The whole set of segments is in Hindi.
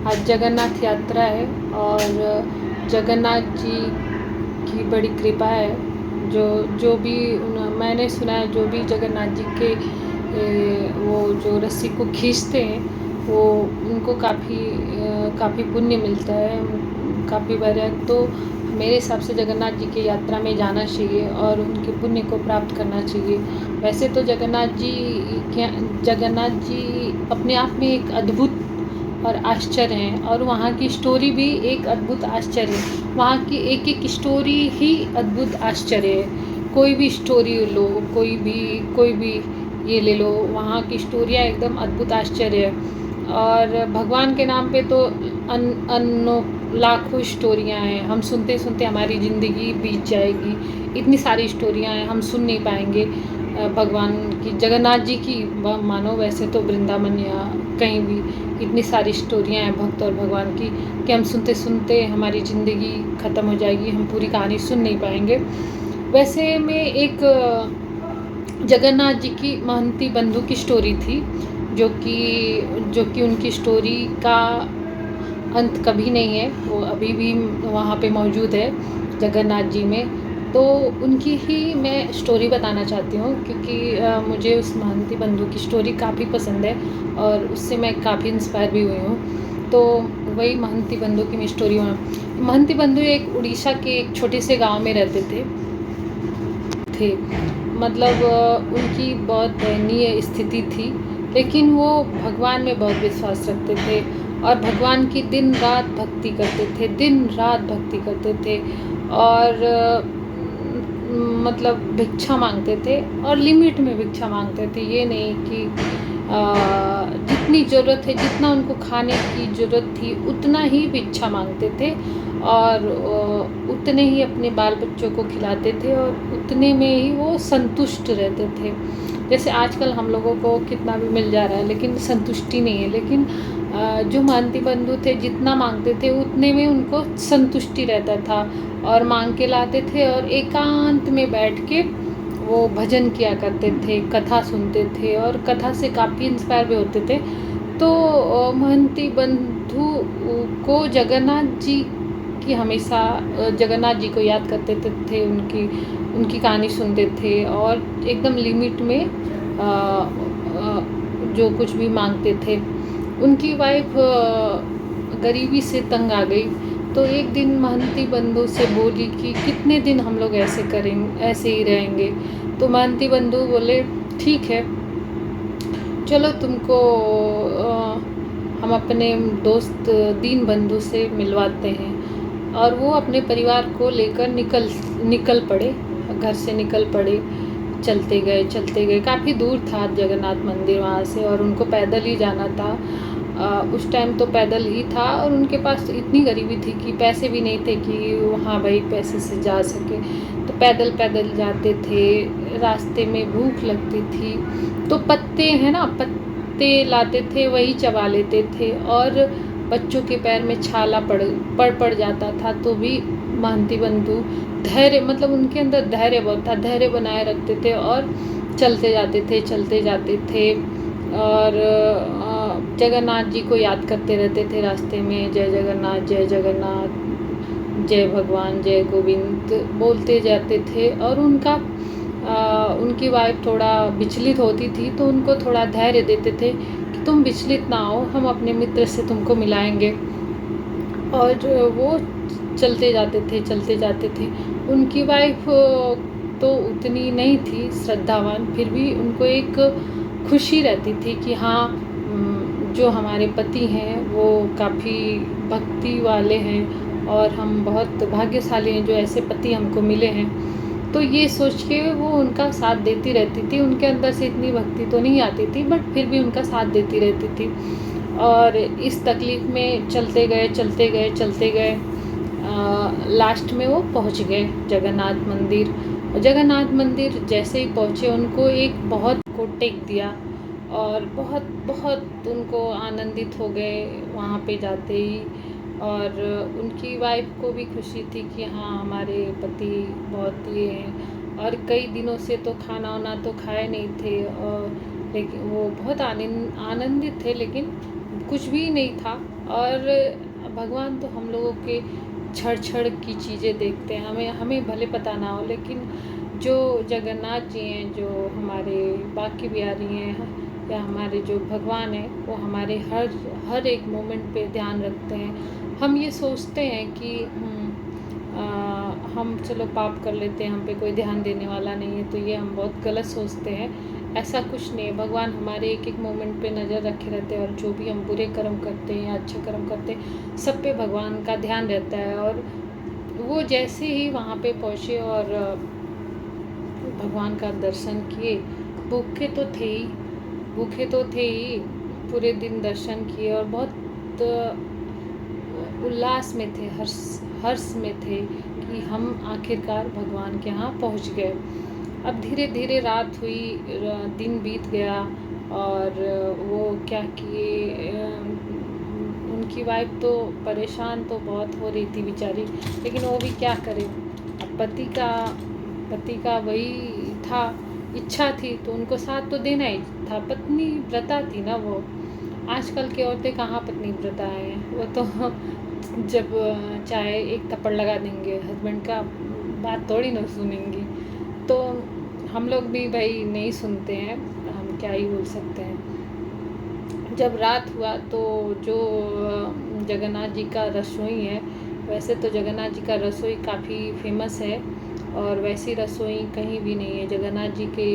आज जगन्नाथ यात्रा है और जगन्नाथ जी की बड़ी कृपा है। जो भी मैंने सुना है, जो भी जगन्नाथ जी के वो जो रस्सी को खींचते हैं वो उनको काफ़ी पुण्य मिलता है, काफ़ी बार। तो मेरे हिसाब से जगन्नाथ जी की यात्रा में जाना चाहिए और उनके पुण्य को प्राप्त करना चाहिए। वैसे तो जगन्नाथ जी अपने आप में एक अद्भुत और आश्चर्य हैं, और वहाँ की स्टोरी भी एक अद्भुत आश्चर्य है। वहाँ की एक एक स्टोरी ही अद्भुत आश्चर्य है। कोई भी स्टोरी लो, कोई भी ये ले लो, वहाँ की स्टोरियाँ एकदम अद्भुत आश्चर्य है। और भगवान के नाम पे तो लाखों स्टोरियाँ हैं। हम सुनते सुनते हमारी ज़िंदगी बीत जाएगी। इतनी सारी स्टोरियाँ हैं, हम सुन नहीं पाएंगे भगवान की, जगन्नाथ जी की मानो, वैसे तो वृंदावन या कहीं भी इतनी सारी स्टोरियाँ हैं भक्त और भगवान की कि हम सुनते सुनते हमारी ज़िंदगी ख़त्म हो जाएगी, हम पूरी कहानी सुन नहीं पाएंगे। वैसे में एक जगन्नाथ जी की महंती बंधु की स्टोरी थी, जो कि उनकी स्टोरी का अंत कभी नहीं है। वो अभी भी वहाँ पे मौजूद है जगन्नाथ जी में। तो उनकी ही मैं स्टोरी बताना चाहती हूँ, क्योंकि मुझे उस महंती बंधु की स्टोरी काफ़ी पसंद है और उससे मैं काफ़ी इंस्पायर भी हुई हूँ। तो वही महंती बंधु की मैं स्टोरी हूँ। महंती बंधु एक उड़ीसा के एक छोटे से गांव में रहते थे। मतलब उनकी बहुत दयनीय स्थिति थी, लेकिन वो भगवान में बहुत विश्वास रखते थे और भगवान की दिन रात भक्ति करते थे और मतलब भिक्षा मांगते थे और लिमिट में भिक्षा मांगते थे। ये नहीं कि जितनी ज़रूरत है, जितना उनको खाने की ज़रूरत थी उतना ही भिक्षा मांगते थे और उतने ही अपने बाल बच्चों को खिलाते थे और उतने में ही वो संतुष्ट रहते थे। जैसे आजकल हम लोगों को कितना भी मिल जा रहा है लेकिन संतुष्टि नहीं है, लेकिन जो महंती बंधु थे जितना मांगते थे उतने में उनको संतुष्टि रहता था और मांग के लाते थे और एकांत में बैठ के वो भजन किया करते थे, कथा सुनते थे और कथा से काफ़ी इंस्पायर भी होते थे। तो महंती बंधु को जगन्नाथ जी की हमेशा जगन्नाथ जी को याद करते थे, उनकी कहानी सुनते थे और एकदम लिमिट में जो कुछ भी मांगते थे। उनकी वाइफ गरीबी से तंग आ गई, तो एक दिन महंती बंधु से बोली कि कितने दिन हम लोग ऐसे ही रहेंगे। तो महंती बंधु बोले ठीक है, चलो तुमको हम अपने दोस्त दीन बंधु से मिलवाते हैं। और वो अपने परिवार को लेकर निकल पड़े, घर से निकल पड़े। चलते गए, काफ़ी दूर था जगन्नाथ मंदिर वहाँ से और उनको पैदल ही जाना था। उस टाइम तो पैदल ही था और उनके पास इतनी गरीबी थी कि पैसे भी नहीं थे कि वहाँ भाई पैसे से जा सके। तो पैदल जाते थे, रास्ते में भूख लगती थी तो पत्ते हैं ना, पत्ते लाते थे, वही चबा लेते थे और बच्चों के पैर में छाला पड़ जाता था तो भी महंती बंधु धैर्य, मतलब उनके अंदर धैर्य बहुत था, धैर्य बनाए रखते थे और चलते जाते थे और जगन्नाथ जी को याद करते रहते थे रास्ते में, जय जगन्नाथ जय भगवान जय गोविंद बोलते जाते थे। और उनकी वाइफ थोड़ा विचलित होती थी तो उनको थोड़ा धैर्य देते थे कि तुम विचलित ना हो, हम अपने मित्र से तुमको मिलाएंगे। और वो चलते जाते थे। उनकी वाइफ तो उतनी नहीं थी श्रद्धावान, फिर भी उनको एक खुशी रहती थी कि हाँ, जो हमारे पति हैं वो काफ़ी भक्ति वाले हैं और हम बहुत भाग्यशाली हैं जो ऐसे पति हमको मिले हैं। तो ये सोच के वो उनका साथ देती रहती थी। उनके अंदर से इतनी भक्ति तो नहीं आती थी, बट फिर भी उनका साथ देती रहती थी। और इस तकलीफ़ में चलते गए लास्ट में वो पहुंच गए जगन्नाथ मंदिर। जगन्नाथ मंदिर जैसे ही पहुँचे उनको एक बहुत को टेक दिया और बहुत उनको आनंदित हो गए वहाँ पे जाते ही। और उनकी वाइफ को भी खुशी थी कि हाँ, हमारे पति बहुत ये हैं और कई दिनों से तो खाना वाना तो खाए नहीं थे और लेकिन वो बहुत आनंदित थे, लेकिन कुछ भी नहीं था और भगवान तो हम लोगों के छड़-छड़ की चीज़ें देखते हैं, हमें हमें भले पता ना हो, लेकिन जो जगन्नाथ जी हैं, जो हमारे बांके बिहारी हैं या हमारे जो भगवान हैं, वो हमारे हर एक मोमेंट पे ध्यान रखते हैं। हम ये सोचते हैं कि हम चलो पाप कर लेते हैं, हम पे कोई ध्यान देने वाला नहीं है, तो ये हम बहुत गलत सोचते हैं। ऐसा कुछ नहीं है, भगवान हमारे एक-एक मोमेंट पे नज़र रखे रहते हैं, और जो भी हम बुरे कर्म करते हैं या अच्छे कर्म करते हैं, सब पे भगवान का ध्यान रहता है। और वो जैसे ही वहाँ पे पहुँचे और भगवान का दर्शन किए, भूखे तो थे ही, भूखे तो थे ही, पूरे दिन दर्शन किए और बहुत उल्लास में थे, हर्ष हर्ष में थे कि हम आखिरकार भगवान के यहाँ पहुँच गए। अब धीरे धीरे रात हुई, दिन बीत गया, और वो क्या किए, उनकी वाइफ तो परेशान तो बहुत हो रही थी बेचारी, लेकिन वो भी क्या करे। अब पति का वही था, इच्छा थी, तो उनको साथ तो देना ही था। पत्नी व्रता थी ना वो। आजकल की औरतें कहाँ पत्नी व्रता हैं, वो तो जब चाहे एक थप्पड़ लगा देंगे, हस्बैंड का बात थोड़ी ना सुनेंगी। तो हम लोग भी भाई नहीं सुनते हैं, हम क्या ही बोल सकते हैं। जब रात हुआ तो जो जगन्नाथ जी का रसोई है, वैसे तो जगन्नाथ जी का रसोई काफ़ी फेमस है, और वैसी रसोई कहीं भी नहीं है। जगन्नाथ जी के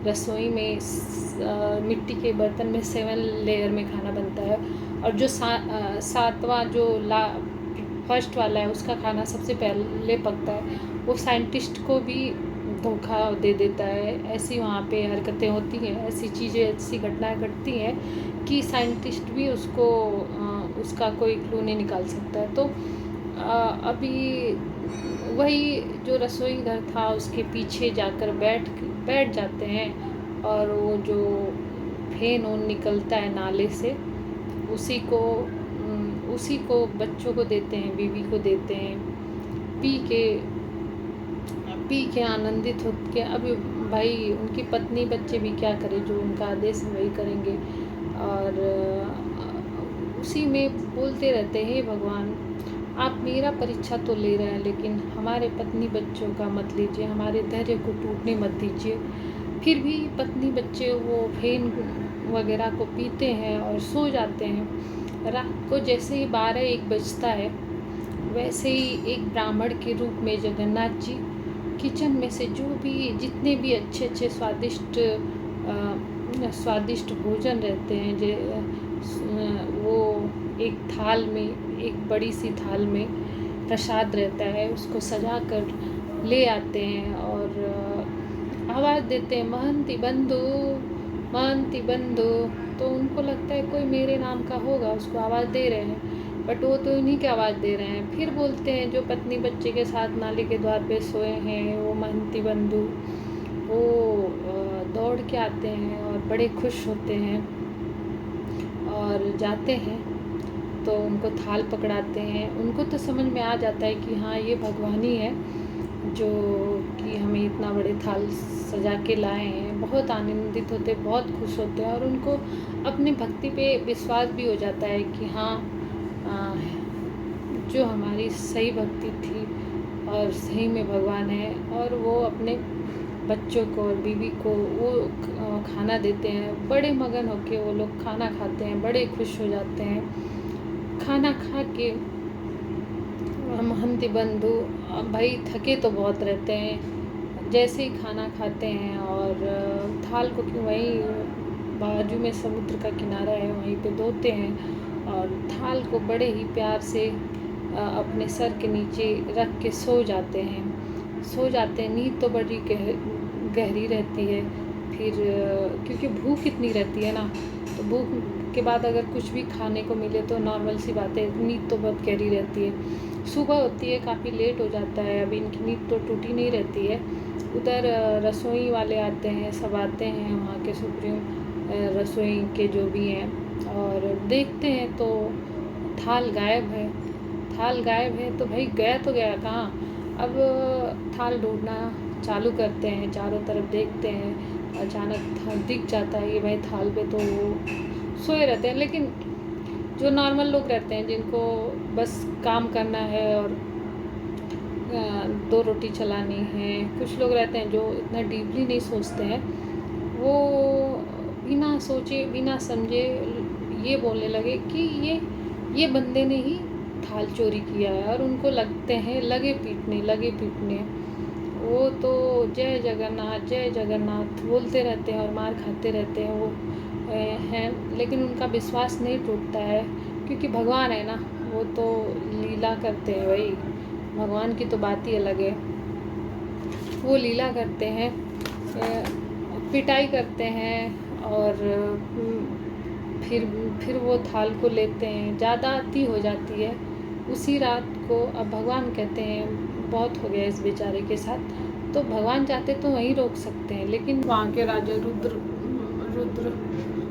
रसोई में मिट्टी के बर्तन में 7 लेयर में खाना बनता है, और जो सातवां जो फर्स्ट वाला है, उसका खाना सबसे पहले पकता है। वो साइंटिस्ट को भी धोखा दे देता है। ऐसी वहाँ पे हरकतें होती हैं, ऐसी चीज़ें, ऐसी घटनाएं घटती हैं कि साइंटिस्ट भी उसका कोई क्लू नहीं निकाल सकता है। तो अभी वही जो रसोई घर था, उसके पीछे जाकर बैठ जाते हैं, और वो जो फेन ऊन निकलता है नाले से, उसी को बच्चों को देते हैं, बीवी को देते हैं, पी के आनंदित हो के। अब भाई उनकी पत्नी बच्चे भी क्या करें, जो उनका आदेश है वही करेंगे। और उसी में बोलते रहते हैं, हे भगवान, आप मेरा परीक्षा तो ले रहे हैं, लेकिन हमारे पत्नी बच्चों का मत लीजिए, हमारे धैर्य को टूटने मत दीजिए। फिर भी पत्नी बच्चे वो फेन वगैरह को पीते हैं और सो जाते हैं। रात को जैसे ही 12-1 बजता है, वैसे ही एक ब्राह्मण के रूप में जगन्नाथ जी किचन में से जो भी जितने भी अच्छे स्वादिष्ट भोजन रहते हैं, वो एक थाल में, एक बड़ी सी थाल में प्रसाद रहता है, उसको सजा कर ले आते हैं और आवाज़ देते हैं, महंती बंधु, महंती बंधु। तो उनको लगता है कोई मेरे नाम का होगा, उसको आवाज़ दे रहे हैं, बट वो तो इन्हीं की आवाज़ दे रहे हैं। फिर बोलते हैं, जो पत्नी बच्चे के साथ नाली के द्वार पे सोए हैं, वो महंती बंधु, वो दौड़ के आते हैं और बड़े खुश होते हैं और जाते हैं, तो उनको थाल पकड़ाते हैं। उनको तो समझ में आ जाता है कि हाँ, ये भगवान ही है जो कि हमें इतना बड़े थाल सजा के लाए हैं। बहुत आनंदित होते, बहुत खुश होते हैं, और उनको अपनी भक्ति पे विश्वास भी हो जाता है कि हाँ, जो हमारी सही भक्ति थी और सही में भगवान है। और वो अपने बच्चों को और बीवी को वो खाना देते हैं। बड़े मगन होके वो लोग खाना खाते हैं, बड़े खुश हो जाते हैं। खाना खा के महंती बंधु भाई थके तो बहुत रहते हैं, जैसे ही खाना खाते हैं और थाल को क्यों वहीं बाजू में समुद्र का किनारा है, वहीं पे धोते हैं, और थाल को बड़े ही प्यार से अपने सर के नीचे रख के सो जाते हैं। नींद तो बड़ी गहरी रहती है। फिर क्योंकि भूख इतनी रहती है ना, तो भूख के बाद अगर कुछ भी खाने को मिले तो नॉर्मल सी बात है, नींद तो बहुत गहरी रहती है। सुबह होती है, काफ़ी लेट हो जाता है, अभी इनकी नींद तो टूटी नहीं रहती है। उधर रसोई वाले आते हैं, सब आते हैं, वहाँ के सुप्रीम रसोई के जो भी हैं, और देखते हैं तो थाल गायब है। तो भाई गया तो गया कहाँ। अब थाल ढूंढना चालू करते हैं, चारों तरफ देखते हैं, अचानक थाल दिख जाता है। ये भाई थाल पे तो वो सोए रहते हैं, लेकिन जो नॉर्मल लोग रहते हैं, जिनको बस काम करना है और दो रोटी चलानी है। कुछ लोग रहते हैं जो इतना डीपली नहीं सोचते हैं, वो बिना सोचे बिना समझे ये बोलने लगे कि ये बंदे ने ही थाल चोरी किया है, और उनको लगे पीटने। वो तो जय जगन्नाथ बोलते रहते हैं और मार खाते रहते हैं वो हैं, लेकिन उनका विश्वास नहीं टूटता है, क्योंकि भगवान है ना, वो तो लीला करते हैं भाई। भगवान की तो बात ही अलग है। वो लीला करते हैं, पिटाई करते हैं, और फिर वो थाल को लेते हैं। ज़्यादा अति हो जाती है उसी रात को। अब भगवान कहते हैं बहुत हो गया इस बेचारे के साथ, तो भगवान चाहते तो वहीं रोक सकते हैं, लेकिन वहाँ के राजा रुद्र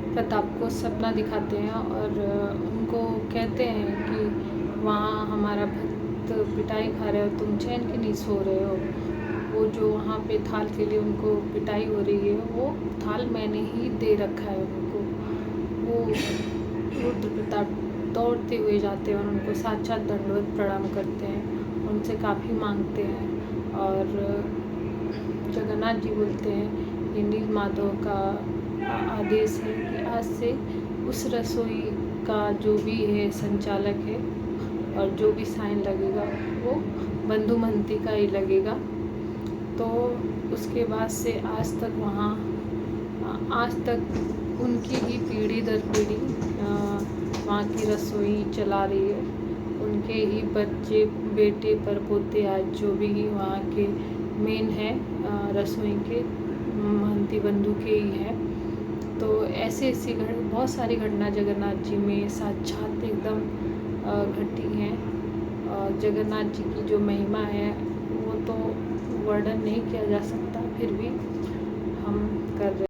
प्रताप को सपना दिखाते हैं और उनको कहते हैं कि वहाँ हमारा भक्त पिटाई खा रहे हो, तुम चैन की नहीं सो रहे हो। वो जो वहाँ पे थाल के लिए उनको पिटाई हो रही है, वो थाल मैंने ही दे रखा है उनको। वो रुद्र प्रताप दौड़ते हुए जाते हैं और उनको साक्षात दंडवत प्रणाम करते हैं, उनसे काफ़ी मांगते हैं। और जगन्नाथ जी बोलते हैं ये नील माधव का आदेश है कि आज से उस रसोई का जो भी है संचालक है, और जो भी साइन लगेगा वो बंधु महंती का ही लगेगा। तो उसके बाद से आज तक उनकी ही पीढ़ी दर पीढ़ी वहाँ की रसोई चला रही है। उनके ही बच्चे बेटे परपोते आज जो भी वहाँ के मेन हैं रसोई के महंती बंधु के ही हैं। तो ऐसी बहुत सारी घटना जगन्नाथ जी में साक्षात एकदम घटी हैं। जगन्नाथ जी की जो महिमा है वो तो वर्णन नहीं किया जा सकता, फिर भी हम कर रहे हैं।